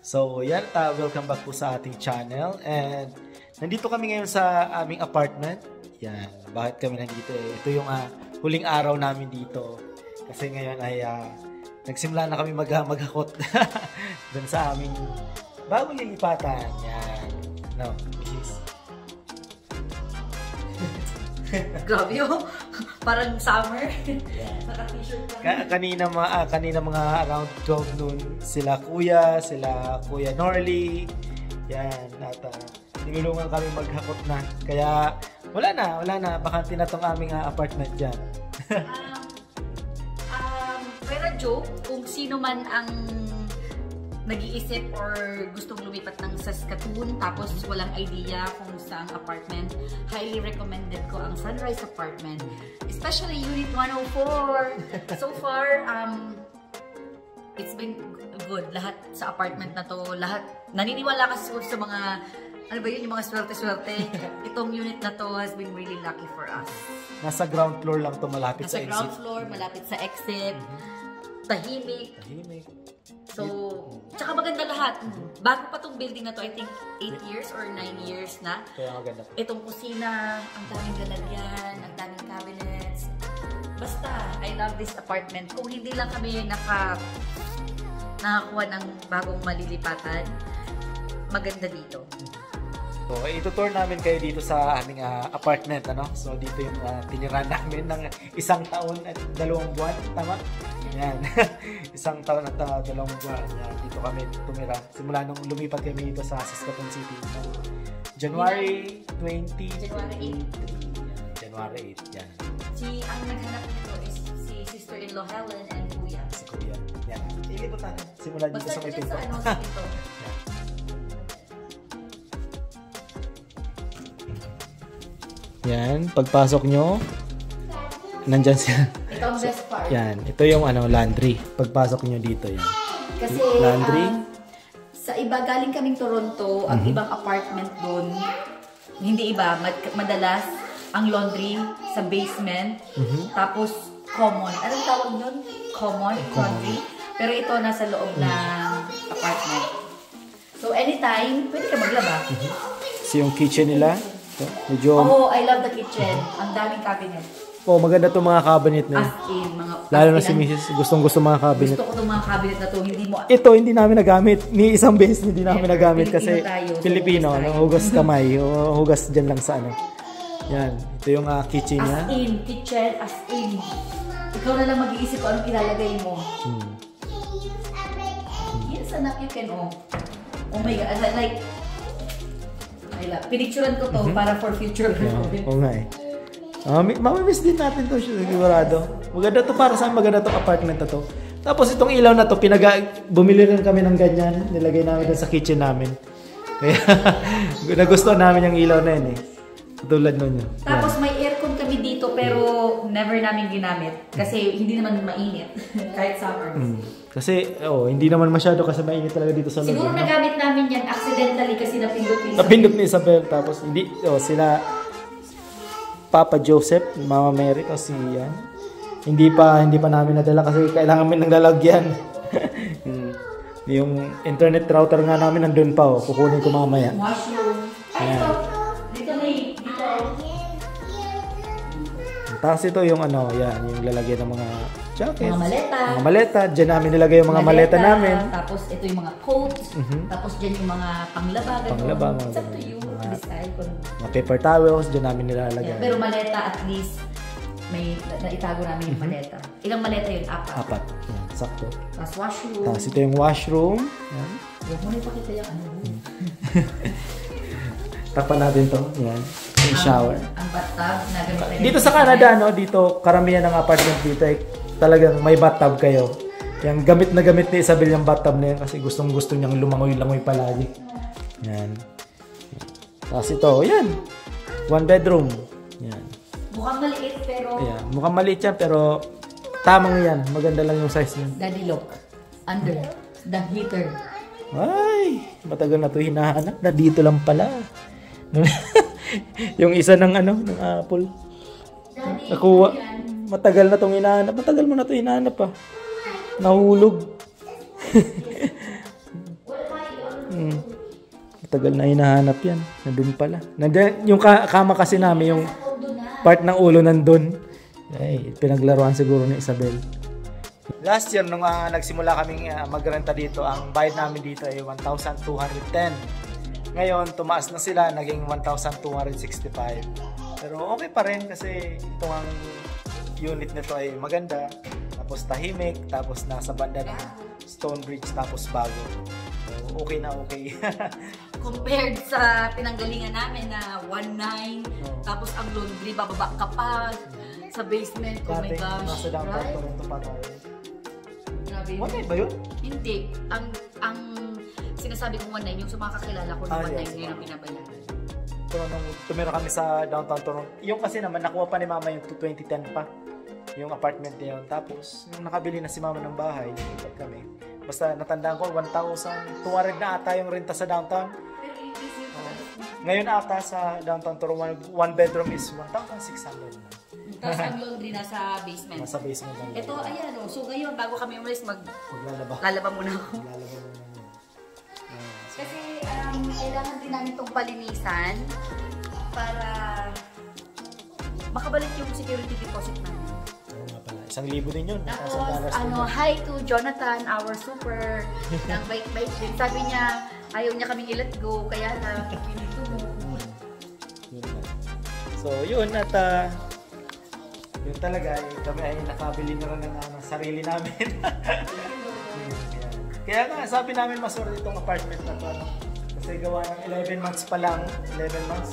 So, yan, welcome back po sa ating channel. And nandito kami ngayon sa aming apartment. Yan, bakit kami nandito eh? Ito yung huling araw namin dito. Kasi ngayon ay nagsimula na kami maghakot dun sa aming bagong lilipatan. Yan. No, Mrs. Grabe yun. Parang summer. Yeah. Naka-t-shirt lang. Kanina mga around 12 noon, sila Kuya Norly. Yan, at nilulungan kami maghakot na. Kaya wala na. Bakante na tong aming apartment dyan. Pero joke, kung sino man ang nag-iisip or gustong lumipat ng Saskatoon tapos walang idea kung saang apartment, highly recommended ko ang Sunrise Apartment. Especially Unit 104. So far, it's been good. Lahat sa apartment na to, lahat, naniniwala kasi sa mga, ano ba yun, yung mga swerte-swerte. Itong unit na to has been really lucky for us. Nasa ground floor lang to, malapit sa exit. Nasa ground floor, malapit sa exit. Tahimik. So, tsaka maganda lahat. Bago pa tong building na to, I think 8 years or 9 years na. Kaya maganda. Itong kusina, ang daming lalagyan, ang daming cabinets. Basta, I love this apartment. Kung hindi lang kami nakakuha ng bagong malilipatan, maganda dito. So, itutour namin kayo dito sa aming apartment, ano? So, dito yung tiniran namin ng 1 taon at 2 buwan, tama? Yan. 1 taon at 2 buwan. Yan. Dito kami tumira. Simula nung lumipat kami dito sa Saskatoon City. January 20. January 8. Yan. Ang naghanap nito is si sister-in-law Helen and Kuya. Si Kuya. Yan. Ilipot natin. Simula dito sa may pinto. Sa pinto. Yan, pagpasok nyo, nandyan siya. Ito ang best part. Yan, ito yung laundry. Pagpasok nyo dito, yan. Kasi, laundry. Sa iba, galing kaming Toronto, ang ibang apartment doon, hindi iba, madalas, ang laundry sa basement, tapos common. Anong tawag nun? Common laundry. Pero ito nasa loob ng apartment. So, anytime, pwede ka maglaba. So, yung kitchen nila, medyo... Oh, I love the kitchen. Ang daming cabinet. Oh, maganda itong mga cabinet na. As in, mga... Lalo na si Mrs. Gustong-gusto mga cabinet. Gusto ko itong mga cabinet na to. Hindi mo... Ito, hindi namin nagamit. Ni isang beses hindi namin nagamit kasi Pilipino. Hugas kamay. Hugas dyan lang sa ano. Yan. Ito yung kitchen niya. As in. Kitchen, as in. Ikaw na lang mag-iisip ko anong ilalagay mo. Yes, anak, you can, oh my God. Like, pinicturean ko to para for future. Oo nga eh. Mamimiss din natin to, sigurado. Maganda to para sa maganda tong apartment na to. Tapos itong ilaw na to, bumili rin kami ng ganyan. Nilagay namin dun sa kitchen namin. Kaya nagustuhan namin yung ilaw na yun eh. Tulad nun yun. Tapos may aircon kami dito pero never namin ginamit. Kasi hindi naman mainit. Kahit summer. Kasi, hindi naman masyado kasi mainit talaga dito sa loob. Siguro nagamit namin yan accidentally kasi napindot ni Isabel. Tapos, hindi, sila, Papa Joseph, Mama Mary, kasi yan. Hindi pa namin nadala kasi kailangan namin ng lalagyan. Yung internet router nga namin nandun pa, kukunin ko mamaya. Washroom. Ay, dito may, dito. Tapos ito yung yan, yung lalagyan ng mga jackets. Mga maleta. Diyan namin nilagay yung mga maleta namin. Tapos ito yung mga coats. Tapos dyan yung mga panglaba. Panglaba. It's up to you. Mga paper towels, dyan namin nilalagay. Yeah, pero maleta at least may naitago namin yung maleta. Ilang maleta yun? 4. 4. Yan, sakto. Tapos washroom. Tapos ito yung washroom. Yan. Huwag mo na ipakita yung ano. Takpan natin to. Yan. Yung shower. Ang bathtub na gamit. Dito sa Canada, dito karamihan ng apartment dito ay talagang may bathtub kayo. Yung gamit na gamit ni Isabel yung bathtub na yan kasi gustong-gusto niyang lumangoy-langoy palagi. Yan. Tapos ito, yan. 1 bedroom. Yan. Mukhang maliit pero... Ayan. Mukhang maliit yan pero tamang yan. Maganda lang yung size niya. Daddy look. Under. The heater. Ay, matagal na ito hinahanap. Na dito lang pala. Yung isa ng ng Apple. Nakuha. Matagal na itong hinahanap. Matagal mo na ito hinahanap pa. Nahulog. Tagal na hinahanap yan. Nandun pala. Nandun, yung kama kasi namin, yung part ng ulo nandun. Ay, pinaglaruan siguro ni Isabel. Last year, nung nagsimula kaming magrenta dito, ang bayad namin dito ay 1,210. Ngayon, tumaas na sila, naging 1,265. Pero okay pa rin kasi itong unit nito ay maganda. Tapos tahimik, tapos nasa banda ng Stonebridge, tapos bago. So, okay na okay. Compared sa pinanggalingan namin na 1.9, tapos ang laundry, bababa ka pa sa basement. Oh my gosh. Nasa downtown Toronto pa tayo. Grabe. 1.9 ba yun? Hindi. Ang sinasabi kong 1.9, yung sa mga kakilala ko na 1.9 ngayon ang pinabayaran. So, nung tumira kami sa downtown Toronto, yung kasi naman, nakuha pa ni Mama yung 2010 pa. Yung apartment niya yun. Tapos, nung nakabili na si Mama ng bahay, lipat kami. Basta natandaan ko, 1,200 na ata yung renta sa downtown. Ngayon ata sa downtown Toronto, one bedroom is 1,600 na. Tapos ang laundry nasa basement. Nasa basement lang. Ito, ayan o. So ngayon, bago kami umalis, maglalaba. Lalaba muna ako. Maglalaba muna. Kasi kailangan din namin itong palinisan para makabalik yung security deposit namin. Oo nga pala. 1,000 din yun. Tapos, hi to Jonathan, our super, ng bike-bike din. Sabi niya, ayaw niya kaming i-let go, kaya na, we need to move. So, yun at yun talaga, kami ay nakabili na rin ng sarili namin. Kaya nga, sabi namin maswerte itong apartment na to. Kasi gawa ng 11 months pa lang, 11 months,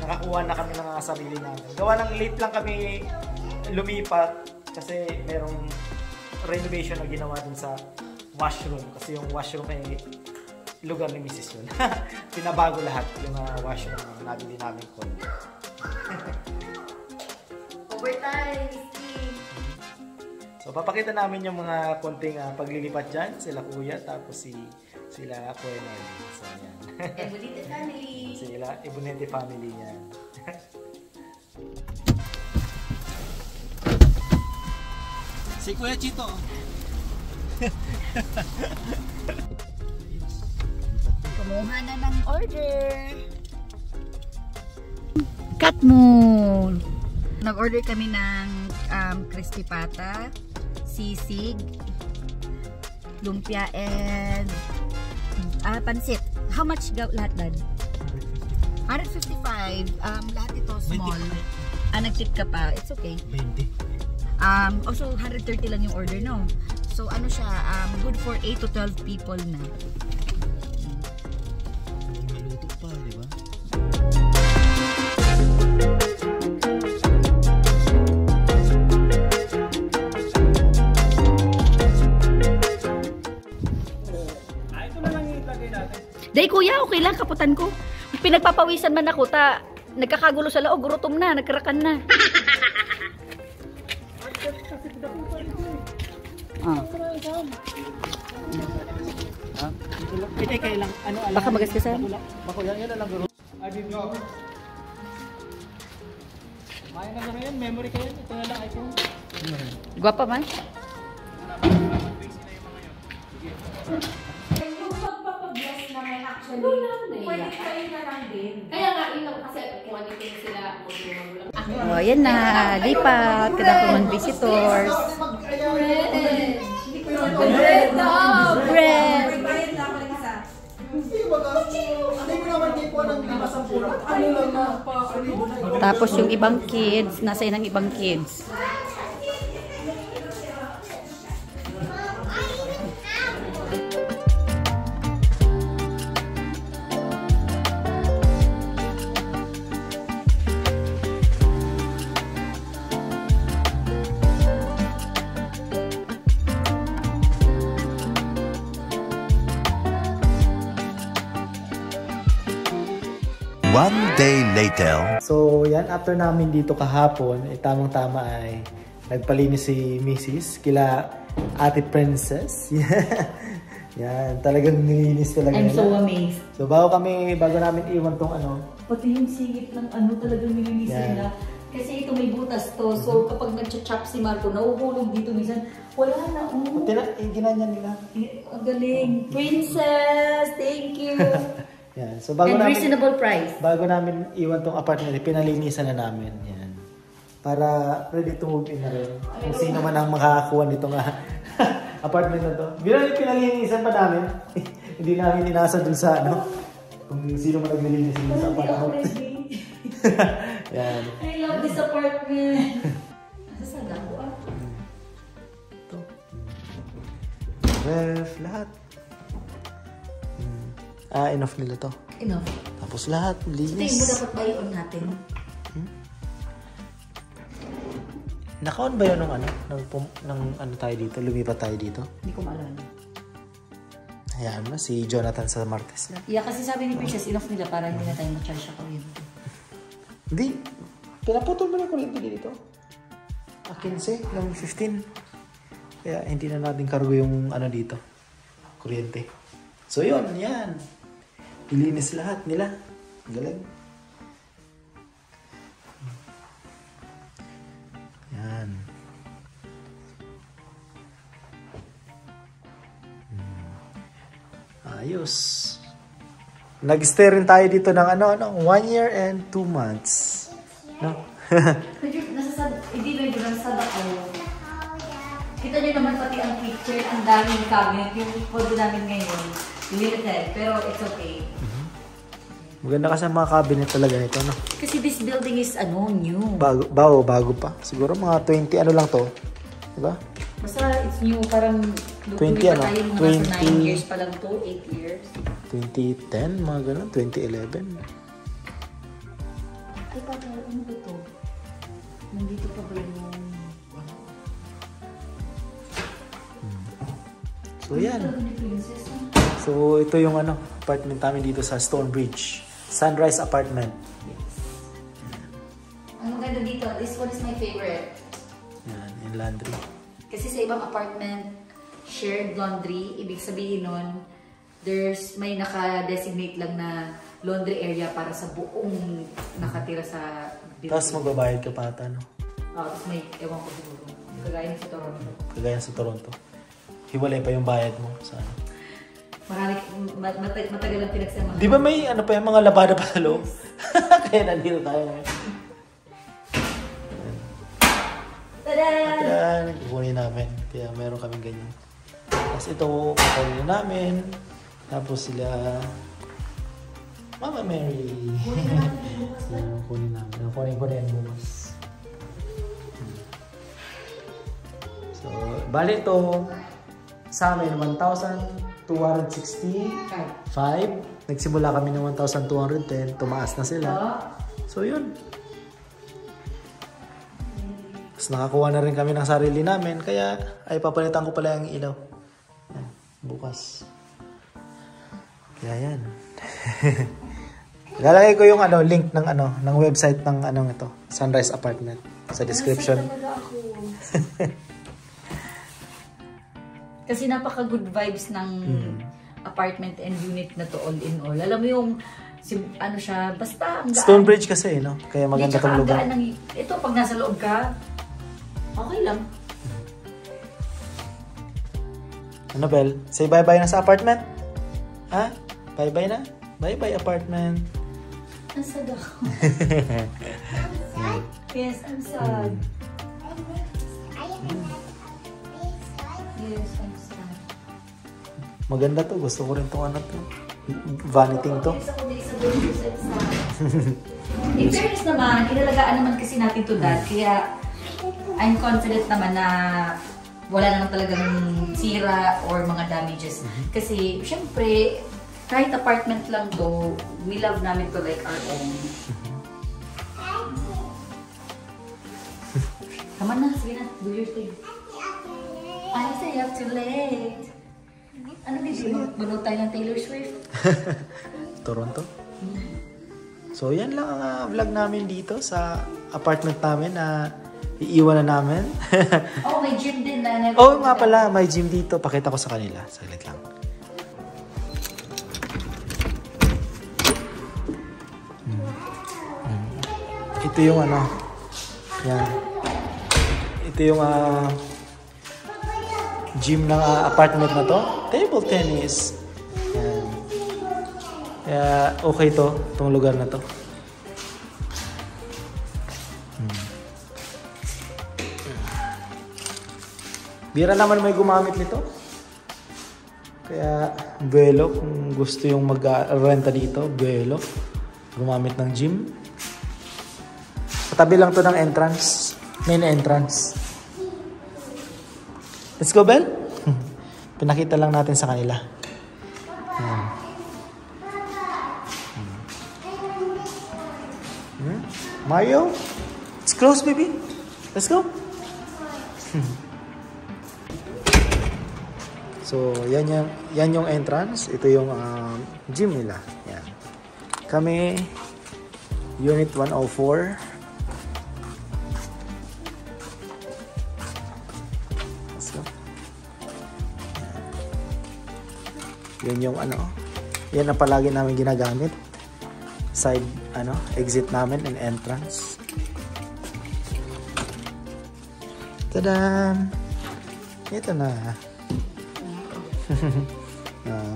nakakuha na kami ng sarili namin. Gawa ng late lang kami lumipat kasi merong renovation na ginawa din sa washroom. Kasi yung washroom ay lugar ni Mrs. yun. Pinabago lahat yung washroom na nabili namin ko. Overtime, so, papakita namin yung mga konting paglilipat dyan. Sila kuya, tapos sila Kuya Nelly. So, yan. Ebonite family. Sila Ebonite family yan. Si Kuya Chito. Kumuha na ng order. Cut mo. Nag-order kami ng crispy pata, sisig, lumpia, and pansit. How much lahat, Dad? 155. Lahat ito small. Nag-tip ka pa. It's okay. 20. Also, 130 lang yung order, no? So, ano siya, good for 8 to 12 people na. Maluto pa, di ba? Day kuya, okay lang, kaputan ko. Pinagpapawisan man ako, nagkakagulo sa loob, gurutom na, nagkarakan na. Pwede kayo lang, Baka magaskasan? Bako yan lang guro. Maya na lang yan, memory kayo. Ito na lang iPhone. Guwapa man? Pwede kayo na lang din. Kaya nga, yun kasi kung ano yung sila, Oh, yan na. Lipat. Kada po mga visitors. Bread! Bread! Tapos yung ibang kids, nasa ng ibang kids. One day later. So, yan, after namin dito kahapon, tamang-tama ay nagpalinis si Mrs. kila Ate Princess. Yan, talagang nilinis talaga. I'm so amazed. So, bago namin iwan tong Pati yung sigit ng talagang nilinis nila. Kasi ito may butas to. So, kapag nag-chop si Marco, nahuhulog dito minsan. Wala na. ginanyan nila. Ang galing. Princess, thank you. Yan. So And reasonable price. Bago namin iwan tong apartment, pinalinisan na namin. Yan. Para ready to move in na rin. Kung sino man ang makakakuha nito nga apartment na to. Pinalinisan pa namin. Hindi namin inasa dun sa ano. Kung sino man naglilinis dun sa apartment. Yan. I love this apartment. Nasasada ko Ito. Ref, lahat. Enough nila to. Enough. Tapos lahat, linis. Ito yung dapat buy-on natin. Naka-on ba yun ng ano? Ng ano tayo dito? Lumipat tayo dito? Hindi ko maalala. Hayaan mo, si Jonathan sa Martes niya. Yeah, kasi sabi ni Princess, enough nila para hindi na tayo ma-charge sa kuryente. Hindi. Pinaputol mo na kuryente dito. 15 ng 15. Kaya hindi na natin cargo yung ano dito. Kuryente. So yun, yan. Ilinis lahat nila. Galing. Yan. Ayos. Nag-stay rin tayo dito ng 1 year and 2 months. No? Hindi medyo nasasad ako. Kita nyo naman pati ang picture, ang daming cabinet, yung photo namin ngayon. Limited, pero it's okay. Maganda kasi ang mga cabinet talaga nito, no? Kasi this building is new. Bago pa. Siguro mga 20 lang to. Diba? Basta it's new, parang 20 pa tayo mga 9 years pa lang to, 8 years. 2010, mga ganun, 2011. Ay, ano ba to? Nandito pa ba yung... So, yan. So, ito yung apartment namin dito sa Stonebridge. Sunrise Apartment. Ang maganda dito, this one is my favorite. Yan, in laundry. Kasi sa ibang apartment, shared laundry, ibig sabihin nun, may naka-designate lang na laundry area para sa buong nakatira sa building. Tapos magbabayad ka pa ata, no? Tapos may, ewan ko siguro, kagaya sa Toronto. Kagaya sa Toronto. Hiwalay pa yung bayad mo sa ano. Matagal ang pinagsamahan. Di ba may pa yung mga labada pa sa loob? Kaya nandito tayo ngayon. Tada! Yan, kukunin namin. Kaya meron kaming ganyan. Tapos ito, kukunin namin. Tapos sila, Mama Mary. Kukunin namin. Kukunin ko na yan bukas. So, bali ito, sa amin, 1,265. Nagsimula kami ng 1,210. Tumaas na sila. So, yun. Tapos nakakuha na rin kami ng sarili namin. Kaya, ay papalitan ko pala yung ilaw. Yan, bukas. Kaya yan. Lalagay ko yung link ng ng website ng ito, Sunrise Apartment sa description. Kasi napaka-good vibes ng apartment and unit na to all in all. Alam mo yung, siya, basta ang gaan. Stonebridge kasi, no? Kaya maganda tong lugar. Ito, pag nasa loob ka, okay lang. Ano, Bel? Say bye-bye na sa apartment? Ha? Bye-bye na? Bye-bye, apartment. Ang sad ako. Yes, I'm sad. Yes, I'm sad. Maganda to. Gusto ko rin itong to. Vaniting to. In fairness naman, inalagaan naman kasi natin to dad. Kaya, I'm confident naman na wala naman talagang sira or mga damages. Kasi, syempre, kahit apartment lang to, we love namin to like our own. Come on na, sige na, do your thing. I say up too late. Ano ba bunog tayo ng Taylor Swift? Toronto? So, yan lang ang vlog namin dito sa apartment namin na iiwan na namin. Oh, may gym din na. Oh, nga pala, may gym dito. Pakita ko sa kanila. Saglit lang. Ito yung yan. Ito yung gym ng apartment na to. Table tennis. Yan. Kaya okay itong lugar na to. Bira naman may gumamit nito. Kaya buwelo kung gusto yung mag-renta dito, buwelo. Gumamit ng gym. Patabi lang to ng entrance. Main entrance. Let's go, Bel. Pinakita lang natin sa kanila. Mario? It's close, baby. Let's go. So, yan yung entrance. Ito yung gym nila. Yan. Kami, Unit 104. Let's go. Yan yung yan ang palagi namin ginagamit. Side, exit namin and entrance. Tadam! Ito na.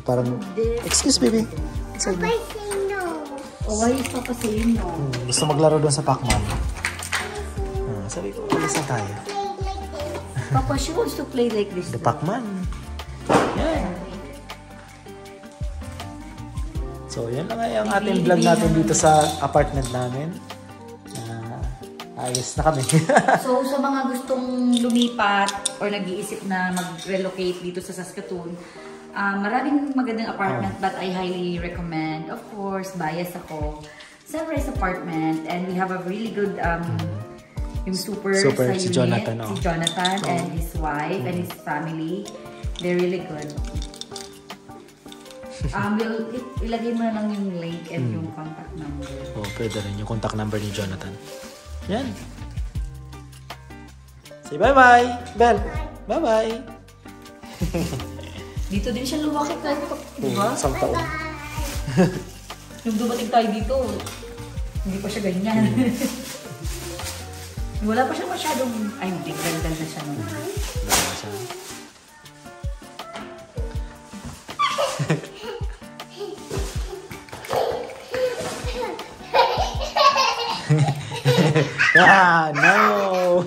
Parang, excuse baby. Papa say no. Oh, why is Papa saying no? Gusto maglaro doon sa Pac-Man. Sabi ko, alis na tayo. Papa, she wants to play like this. The Pac-Man. Yan. So, yan lang yung ating vlog natin dito sa apartment namin. Ayos na kami. So, sa mga gustong lumipat or nag-iisip na mag-relocate dito sa Saskatoon, maraming magandang apartment but I highly recommend. Of course, bias ako. Sunrise Apartment, and we have a really good yung super sa si unit. Jonathan, Si Jonathan and his wife and his family. They're really good. Ilagay mo na lang yung link and yung contact number. Oh, pwede rin yung contact number ni Jonathan. Yan. Say bye-bye, Bel. Bye-bye. Dito din siya lumaki kahit di ba? Isang taon. Nung dumating tayo dito, hindi pa siya ganyan. Wala pa siya masyadong, ay hindi, ganda na siya nung. No!